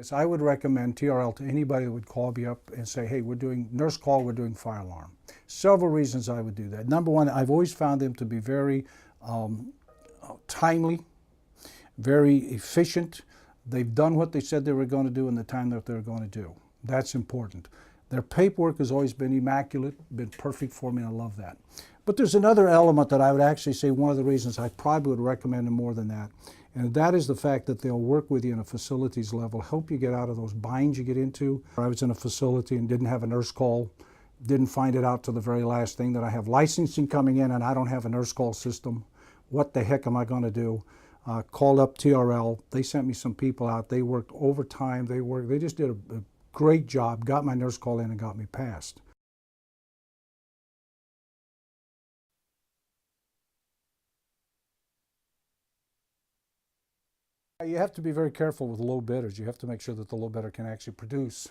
Yes, I would recommend TRL to anybody that would call me up and say, hey, we're doing nurse call, we're doing fire alarm. Several reasons I would do that. Number one, I've always found them to be very timely, very efficient. They've done what they said they were going to do in the time that they were going to do. That's important. Their paperwork has always been immaculate, been perfect for me, and I love that. But there's another element that I would actually say one of the reasons I probably would recommend them more than that, and that is the fact that they'll work with you in a facilities level, help you get out of those binds you get into. I was in a facility and didn't have a nurse call, didn't find it out to the very last thing that I have licensing coming in and I don't have a nurse call system. What the heck am I going to do? Called up TRL. They sent me some people out. They worked overtime. They just did a great job, got my nurse call in and got me passed. You have to be very careful with low bidders. You have to make sure that the low bidder can actually produce.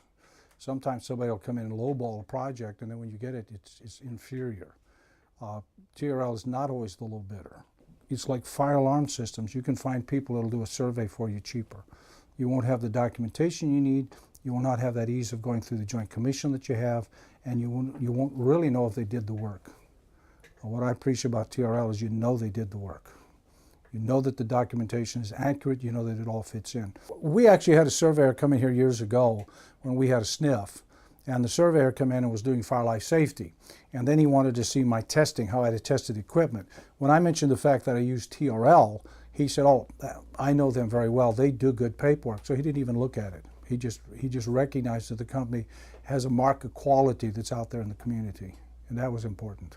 Sometimes somebody will come in and lowball a project, and then when you get it, it's inferior. TRL is not always the low bidder. It's like fire alarm systems. You can find people that'll do a survey for you cheaper. You won't have the documentation you need. You will not have that ease of going through the Joint Commission that you have, and you won't really know if they did the work. What I appreciate about TRL is you know they did the work. You know that the documentation is accurate. You know that it all fits in. We actually had a surveyor come in here years ago when we had a sniff, and the surveyor come in and was doing fire life safety. And then he wanted to see my testing, how I had tested equipment. When I mentioned the fact that I used TRL, he said, oh, I know them very well. They do good paperwork. So he didn't even look at it. He just recognized that the company has a mark of quality that's out there in the community, and that was important.